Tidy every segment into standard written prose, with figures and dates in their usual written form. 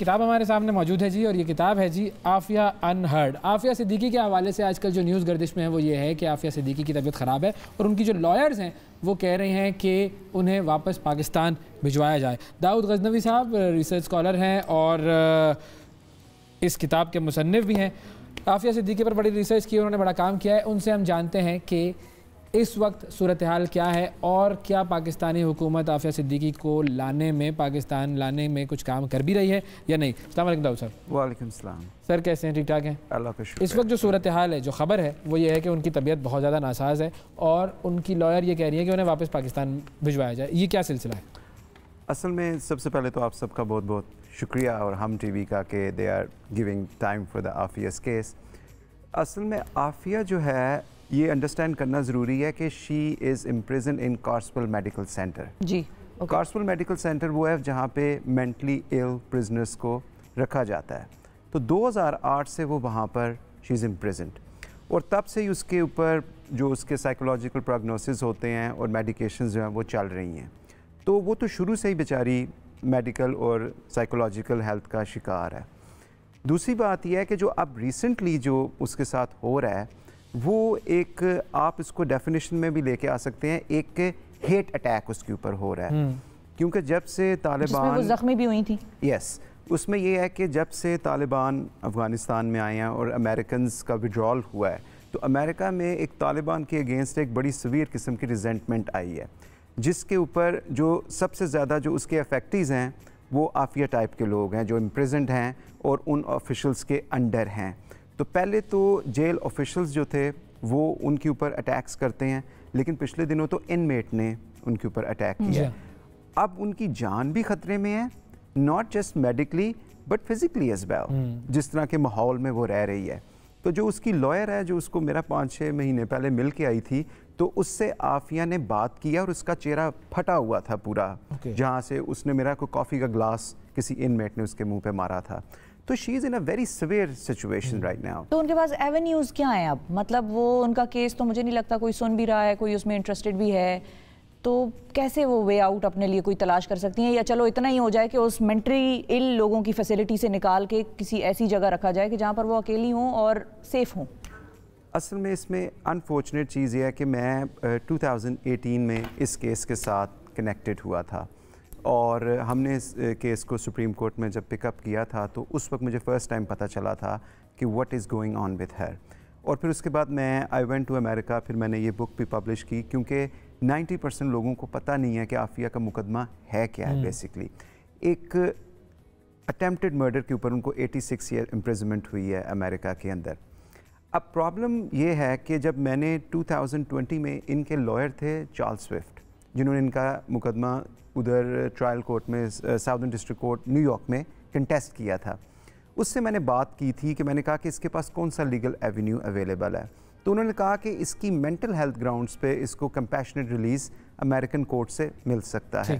किताब हमारे सामने मौजूद है जी, और ये किताब है जी आफिया अनहर्ड। आफिया सिद्दीकी के हवाले से आजकल जो न्यूज़ गर्दिश में है वो ये है कि आफिया सिद्दीकी की तबीयत ख़राब है और उनकी जो लॉयर्स हैं वो कह रहे हैं कि उन्हें वापस पाकिस्तान भिजवाया जाए। दाऊद गजनवी साहब रिसर्च स्कॉलर हैं और इस किताब के मुसन्निफ भी हैं। आफिया सिद्दीकी पर बड़ी रिसर्च की, उन्होंने बड़ा काम किया है। उनसे हम जानते हैं कि इस वक्त सूरत हाल क्या है और क्या पाकिस्तानी हुकूमत आफिया सिद्दीकी को पाकिस्तान लाने में कुछ काम कर भी रही है या नहीं। अस्सलाम वालेकुम दाऊद साहब। वालेकुम सलाम सर, कैसे हैं? ठीक ठाक हैं? अल्लाह का शुक्र। इस वक्त जो सूरत हाल है, जो खबर है वो ये है कि उनकी तबीयत बहुत ज़्यादा नासाज है और उनकी लॉयर ये कह रही है कि उन्हें वापस पाकिस्तान भिजवाया जाए। ये क्या सिलसिला है? असल में सबसे पहले तो आप सबका बहुत बहुत शुक्रिया और हम टीवी का कि they are giving time for the Aafia's case. असल में आफिया जो है ये अंडरस्टैंड करना ज़रूरी है कि she is imprison in Carswell medical centre. जी, कार्सवल मेडिकल सेंटर वो है जहाँ पे मेंटली इल प्रिजनर्स को रखा जाता है। तो 2008 से वो वहाँ पर शी इज़ इम्प्रिजन्ड और तब से ही उसके ऊपर जो उसके साइकोलॉजिकल प्रोग्नोसिस होते हैं और मेडिकेशंस जो हैं वो चल रही हैं। तो वो तो शुरू से ही बेचारी मेडिकल और साइकोलॉजिकल हेल्थ का शिकार है। दूसरी बात यह है कि जो अब रिसेंटली जो उसके साथ हो रहा है वो एक, आप इसको डेफिनेशन में भी लेके आ सकते हैं, एक हेट अटैक उसके ऊपर हो रहा है। क्योंकि जब से तालिबान, वो ज़ख्मी भी हुई थी, यस, उसमें ये है कि जब से तालिबान अफ़गानिस्तान में आए हैं और अमेरिकन्स का विड्रॉल हुआ है तो अमेरिका में एक तालिबान के अगेंस्ट एक बड़ी सवीर किस्म की रिजेंटमेंट आई है, जिसके ऊपर जो सबसे ज़्यादा जो उसके अफेक्टीज़ हैं वो आफिया टाइप के लोग हैं जो इम्प्रिजन्ड हैं और उन ऑफिशल्स के अंडर हैं। तो पहले तो जेल ऑफिशल्स जो थे वो उनके ऊपर अटैक्स करते हैं, लेकिन पिछले दिनों तो इनमेट ने उनके ऊपर अटैक किया। अब उनकी जान भी ख़तरे में है, not just medically but physically as well, जिस तरह के माहौल में वो रह रही है। तो जो उसकी लॉयर है जो उसको मेरा 5-6 महीने पहले मिल के आई थी, तो उससे आफिया ने बात किया और उसका चेहरा फटा हुआ था पूरा, जहाँ से उसने मेरा को कॉफ़ी का ग्लास किसी इनमेट ने उसके मुंह पे मारा था। तो she is in a very severe situation right now. तो उनके पास एवेन्यूज़ क्या हैं अब? मतलब वो उनका केस तो मुझे नहीं लगता कोई सुन भी रहा है, कोई उसमें इंटरेस्टेड भी है, तो कैसे वो वे आउट अपने लिए कोई तलाश कर सकती हैं? या चलो इतना ही हो जाए कि उस मेंटली इल लोगों की फैसिलिटी से निकाल के किसी ऐसी जगह रखा जाए कि जहाँ पर वो अकेली हों और सेफ़ हों। असल में इसमें अनफॉर्चुनेट चीज़ ये है कि मैं 2018 में इस केस के साथ कनेक्टेड हुआ था और हमने इस केस को सुप्रीम कोर्ट में जब पिकअप किया था तो उस वक्त मुझे फ़र्स्ट टाइम पता चला था कि what is going on with her. और फिर उसके बाद मैं आई वेंट टू अमेरिका, फिर मैंने ये बुक भी पब्लिश की, क्योंकि 90% लोगों को पता नहीं है कि आफिया का मुकदमा है क्या है। बेसिकली एक अटेम्प्टेड मर्डर के ऊपर उनको 86 ईयर इम्प्रिजनमेंट हुई है अमेरिका के अंदर। अब प्रॉब्लम ये है कि जब मैंने 2020 में, इनके लॉयर थे चार्ल्स स्विफ्ट, जिन्होंने इनका मुकदमा उधर ट्रायल कोर्ट में साउदर्न डिस्ट्रिक्ट कोर्ट न्यूयॉर्क में कंटेस्ट किया था, उससे मैंने बात की थी कि मैंने कहा कि इसके पास कौन सा लीगल एवेन्यू अवेलेबल है। तो उन्होंने कहा कि इसकी मेंटल हेल्थ ग्राउंड्स पे इसको कंपैशनेट रिलीज़ अमेरिकन कोर्ट से मिल सकता है।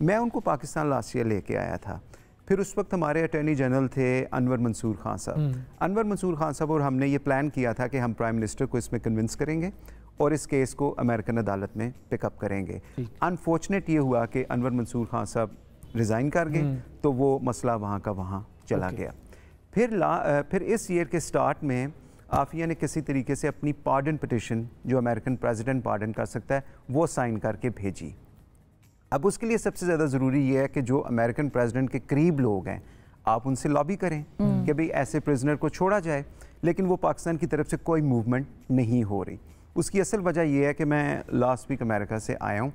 मैं उनको पाकिस्तान लास्ट ईयर लेके आया था। फिर उस वक्त हमारे अटॉर्नी जनरल थे अनवर मंसूर खान साहब। अनवर मंसूर खान साहब और हमने ये प्लान किया था कि हम प्राइम मिनिस्टर को इसमें कन्विंस करेंगे और इस केस को अमेरिकन अदालत में पिकअप करेंगे। अनफॉर्चुनेट ये हुआ कि अनवर मंसूर खान साहब रिज़ाइन कर गए, तो वो मसला वहाँ का वहाँ चला गया। फिर इस ईयर के स्टार्ट में आफिया ने किसी तरीके से अपनी पार्डन पिटिशन, जो अमेरिकन प्रेसिडेंट पार्डन कर सकता है, वो साइन करके भेजी। अब उसके लिए सबसे ज़्यादा ज़रूरी ये है कि जो अमेरिकन प्रेसिडेंट के करीब लोग हैं, आप उनसे लॉबी करें कि भाई ऐसे प्रिजनर को छोड़ा जाए, लेकिन वो पाकिस्तान की तरफ से कोई मूवमेंट नहीं हो रही। उसकी असल वजह यह है कि मैं लास्ट वीक अमेरिका से आया हूँ,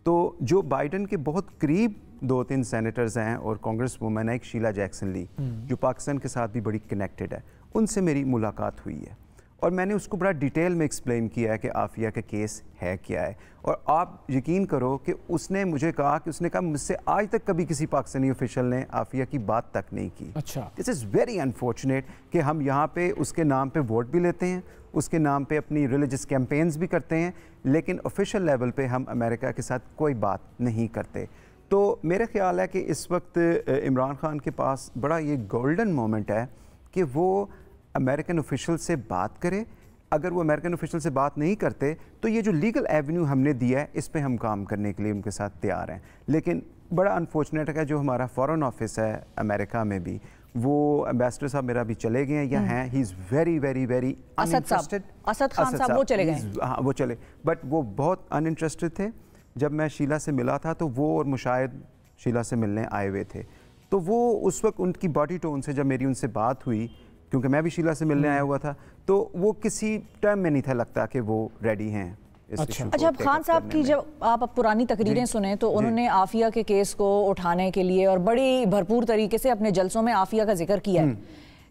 तो जो बाइडन के बहुत करीब 2-3 सेनेटर्स हैं और कांग्रेस वूमेन है एक शीला जैक्सन ली, जो पाकिस्तान के साथ भी बड़ी कनेक्टेड है, उनसे मेरी मुलाकात हुई है और मैंने उसको बड़ा डिटेल में एक्सप्लेन किया है कि आफिया का केस है क्या है। और आप यकीन करो कि उसने मुझे कहा कि उसने कहा मुझसे आज तक कभी किसी पाकिस्तानी ऑफिशियल ने आफिया की बात तक नहीं की। अच्छा, दिस इज़ वेरी अनफॉर्चुनेट कि हम यहाँ पे उसके नाम पे वोट भी लेते हैं, उसके नाम पे अपनी रिलीजियस कैंपेन्स भी करते हैं, लेकिन ऑफिशियल लेवल पे हम अमेरिका के साथ कोई बात नहीं करते। तो मेरा ख्याल है कि इस वक्त इमरान खान के पास बड़ा ये गोल्डन मोमेंट है कि वो अमेरिकन ऑफिशियल से बात करे। अगर वो अमेरिकन ऑफिशियल से बात नहीं करते तो ये जो लीगल एवेन्यू हमने दिया है इस पे हम काम करने के लिए उनके साथ तैयार हैं। लेकिन बड़ा अनफॉर्चुनेट है जो हमारा फॉरेन ऑफिस है अमेरिका में भी, वो एम्बेसडर साहब मेरा भी चले गए हैं या हैं, he is very very very uninterested. Asad Khan साहब वो चले गए, हाँ वो चले, बट वो बहुत अनइंटरेस्टेड थे। जब मैं शीला से मिला था तो वो और मुशाहिद शीला से मिलने आए हुए थे, तो वो उस वक्त उनकी बॉडी टोन से जब मेरी उनसे बात हुई, क्योंकि मैं भी शीला से मिलने आया हुआ था, तो वो किसी टाइम में नहीं था लगता कि वो रेडी हैं। अच्छा, अब खान साहब की जब आप पुरानी तकरीरें सुने तो उन्होंने आफिया के केस को उठाने के लिए और बड़ी भरपूर तरीके से अपने जलसों में आफिया का जिक्र किया है।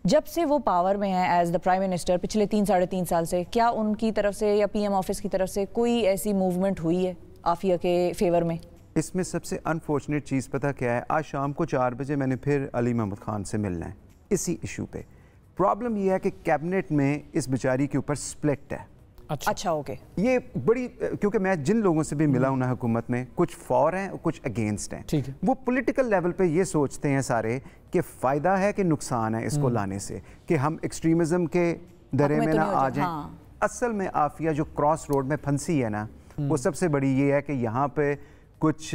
जब से वो पावर में है एज द प्राइम मिनिस्टर पिछले 3-3.5 साल से, क्या उनकी तरफ से या पीएम ऑफिस की तरफ से कोई ऐसी मूवमेंट हुई है आफिया के फेवर में? इसमें सबसे अनफॉर्चुनेट चीज़ पता क्या है, आज शाम को 4 बजे मैंने फिर अली महमूद खान से मिलना है इसी इशू पे। प्रॉब्लम ये है कि कैबिनेट में इस बेचारी के ऊपर स्प्लिट है। अच्छा ओके, ये बड़ी, क्योंकि मैं जिन लोगों से भी मिला हूं ना हुकूमत में, कुछ फॉर हैं और कुछ अगेंस्ट हैं। ठीक है। वो पॉलिटिकल लेवल पे ये सोचते हैं सारे कि फ़ायदा है कि नुकसान है इसको लाने से, कि हम एक्सट्रीमिज़म के दरे में ना आ जाएं। हाँ। असल में आफिया जो क्रॉस रोड में फंसी है ना, वो सबसे बड़ी ये है कि यहाँ पे कुछ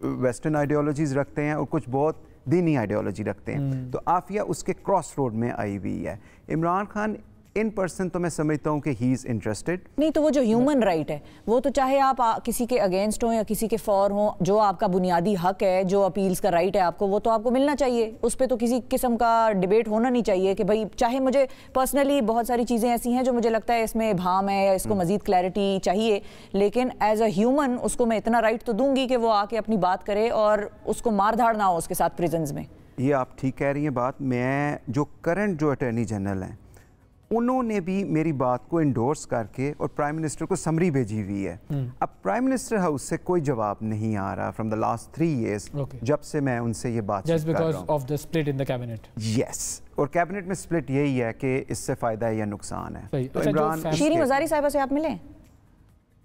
वेस्टर्न आइडियोलॉजीज़ रखते हैं और कुछ बहुत दीनी आइडियोलॉजी रखते हैं, तो आफिया उसके क्रॉस रोड में आई हुई है। इमरान खान इन पर्सन तो मैं समझता हूँ कि ही इज़ इंटरेस्टेड। नहीं तो वो जो ह्यूमन राइट है, वो तो चाहे आप किसी के अगेंस्ट हो या किसी के फॉर हो, जो आपका बुनियादी हक है, जो अपील्स का राइट है आपको, वो तो आपको मिलना चाहिए। उस पर तो किसी किस्म का डिबेट होना नहीं चाहिए कि भाई, चाहे मुझे पर्सनली बहुत सारी चीज़ें ऐसी हैं जो मुझे लगता है इसमें भाम है या इसको मजीद क्लैरिटी चाहिए, लेकिन एज अ ह्यूमन उसको मैं इतना राइट तो दूंगी कि वो आके अपनी बात करे और उसको मार धाड़ ना हो उसके साथ प्रिजन्स में। ये आप ठीक कह रही हैं बात। मैं जो करंट जो अटॉर्नी जनरल हैं, उन्होंने भी मेरी बात को इंडोर्स करके और प्राइम मिनिस्टर को समरी भेजी हुई है। अब प्राइम मिनिस्टर हाउस से कोई जवाब नहीं आ रहा फ्रॉम द लास्ट 3 years, जब से मैं उनसे ये बात just because of the split in the cabinet. Yes, और कैबिनेट में स्प्लिट यही है कि इससे फायदा है या नुकसान है। तो इमरान, शीरी मज़ारी साहिबा से आप मिले?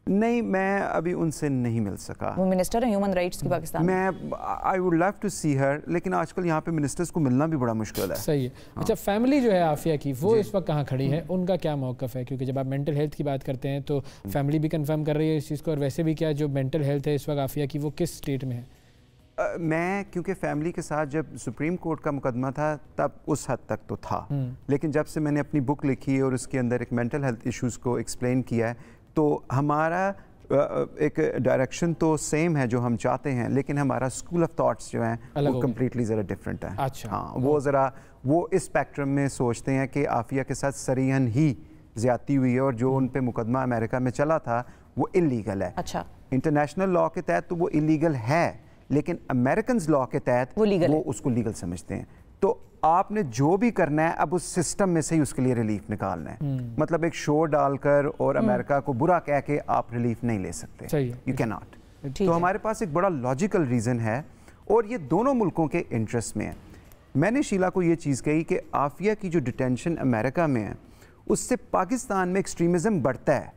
नहीं, मैं अभी उनसे नहीं मिल सका। वो मिनिस्टर है ह्यूमन राइट्स की पाकिस्तान में। मैं आई वुड लव टू सी हर, लेकिन आजकल यहाँ पे मिनिस्टर्स को मिलना भी बड़ा मुश्किल है। सही है। अच्छा, फैमिली जो है आफिया की, वो इस वक्त कहाँ खड़ी है, उनका क्या मौक़िफ़ है? क्योंकि जब आप मेंटल हेल्थ की बात करते हैं तो फैमिली भी कंफर्म कर रही है इस चीज़ को, और वैसे भी क्या जो मेंटल हेल्थ है इस वक्त आफिया की, वो किस स्टेट में है? मैं क्योंकि फैमिली के साथ जब सुप्रीम कोर्ट का मुकदमा था तब उस हद तक तो था, लेकिन जब से मैंने अपनी बुक लिखी और उसके अंदर एक मेंटल हेल्थ इश्यूज़ को एक्सप्लेन किया है, तो हमारा एक डायरेक्शन तो सेम है जो हम चाहते हैं, लेकिन हमारा स्कूल ऑफ थॉट्स जो हैं वो कम्प्लीटली ज़रा डिफरेंट है। अच्छा। हाँ, वो ज़रा वो इस स्पेक्ट्रम में सोचते हैं कि आफिया के साथ सरीहन ही ज़्यादती हुई है और जो उन पे मुकदमा अमेरिका में चला था वो इलीगल है। अच्छा। इंटरनेशनल लॉ के तहत तो वो इलीगल है, लेकिन अमेरिकन लॉ के तहत वो उसको लीगल समझते हैं। तो आपने जो भी करना है अब उस सिस्टम में से ही उसके लिए रिलीफ निकालना है। मतलब एक शो डालकर और अमेरिका को बुरा कह के आप रिलीफ नहीं ले सकते, यू कैन नॉट। तो हमारे पास एक बड़ा लॉजिकल रीज़न है और ये दोनों मुल्कों के इंटरेस्ट में है। मैंने शीला को ये चीज़ कही कि आफिया की जो डिटेंशन अमेरिका में है उससे पाकिस्तान में एक्सट्रीमिज़म बढ़ता है।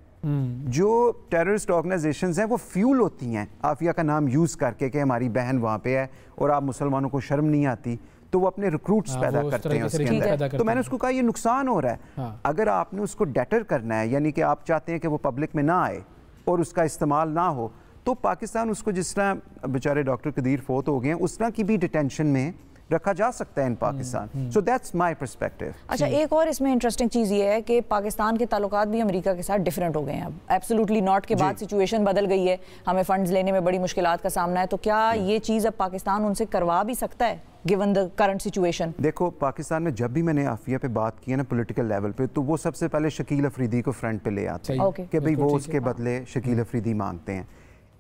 जो टेररिस्ट ऑर्गेनाइजेशंस हैं वो फ्यूल होती हैं आफिया का नाम यूज़ करके कि हमारी बहन वहाँ पे है और आप मुसलमानों को शर्म नहीं आती, तो वो अपने रिक्रूट्स पैदा करते हैं उसके अंदर। तो मैंने उसको कहा ये नुकसान हो रहा है। अगर आपने उसको डेटर करना है, यानी कि आप चाहते हैं कि वो पब्लिक में ना आए और उसका इस्तेमाल ना हो, तो पाकिस्तान उसको, जिस तरह बेचारे डॉक्टर कदीर फोत हो गए हैं, उस तरह की भी डिटेंशन में रखा जा सकता है in Pakistan. So that's my perspective. अच्छा, एक और इसमें इंटरेस्टिंग चीज़ ये है कि पाकिस्तान के ताल्लुकात भी अमेरिका के साथ डिफरेंट हो गए हैं अब। एब्सोल्युटली नॉट के बाद सिचुएशन बदल गई है, हमें फंड्स लेने में बड़ी मुश्किलात का सामना है। तो क्या ये चीज़ अब पाकिस्तान उनसे करवा भी सकता है गिवन द करंट सिचुएशन? देखो, पाकिस्तान में जब भी मैंने आफिया पे बात की है ना पॉलिटिकल लेवल पे, तो वो सबसे पहले शकील अफरीदी को फ्रंट पे ले आते हैं कि भाई वो उसके बदले शकील अफरीदी मांगते हैं।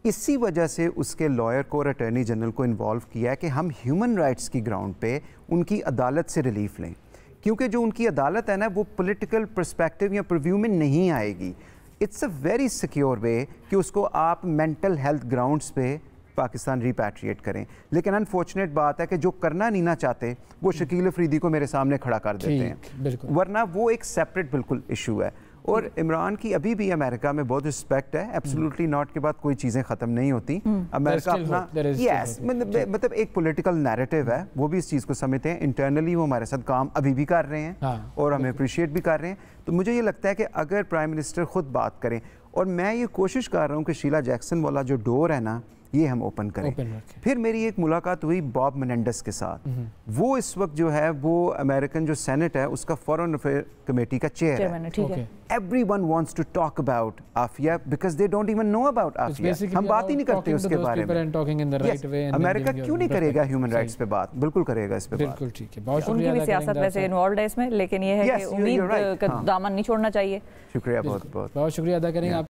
इसी वजह से उसके लॉयर को और अटॉर्नी जनरल को इन्वॉल्व किया है कि हम ह्यूमन राइट्स की ग्राउंड पे उनकी अदालत से रिलीफ लें, क्योंकि जो उनकी अदालत है ना वो पॉलिटिकल पर्सपेक्टिव या प्रिव्यू में नहीं आएगी। इट्स अ वेरी सिक्योर वे कि उसको आप मेंटल हेल्थ ग्राउंड्स पे पाकिस्तान रिपैट्रिएट करें। लेकिन अनफॉर्चुनेट बात है कि जो करना नहीं ना चाहते वो शकील अफरीदी को मेरे सामने खड़ा कर देते हैं, वरना वो एक सेपरेट बिल्कुल इशू है। और इमरान की अभी भी अमेरिका में बहुत रिस्पेक्ट है, एब्सोल्युटली नॉट के बाद कोई चीज़ें ख़त्म नहीं होती। अमेरिका अपना मतलब एक पॉलिटिकल नैरेटिव है, वो भी इस चीज़ को समझते हैं। इंटरनली वो हमारे साथ काम अभी भी कर रहे हैं और हमें अप्रिशिएट भी कर रहे हैं। तो मुझे ये लगता है कि अगर प्राइम मिनिस्टर खुद बात करें, और मैं ये कोशिश कर रहा हूँ कि शीला जैक्सन वाला जो डोर है ना, ये हम ओपन करें। रखें। फिर मेरी एक मुलाकात हुई बॉब मेनेंडेस के साथ। वो इस वक्त जो है वो अमेरिकन जो सेनेट है उसका फॉरेन अफेयर कमेटी का चेयर है। ठीक है। Everyone wants to talk about Afia because they don't even know about Afia. हम बात ही नहीं करते उसके बारे में। अमेरिका क्यों नहीं करेगा ह्यूमन राइट्स पे बात? बिल्कुल करेगा इस पे बात। बिल्कुल ठीक है, बहुत शुक्रिया। उनकी भी सियासत वैसे इन्वॉल्व है इसमें, लेकिन ये है कि उम्मीद का दामन नहीं छोड़ना चाहिए। शुक्रिया, बहुत बहुत शुक्रिया अदा करेंगे आप।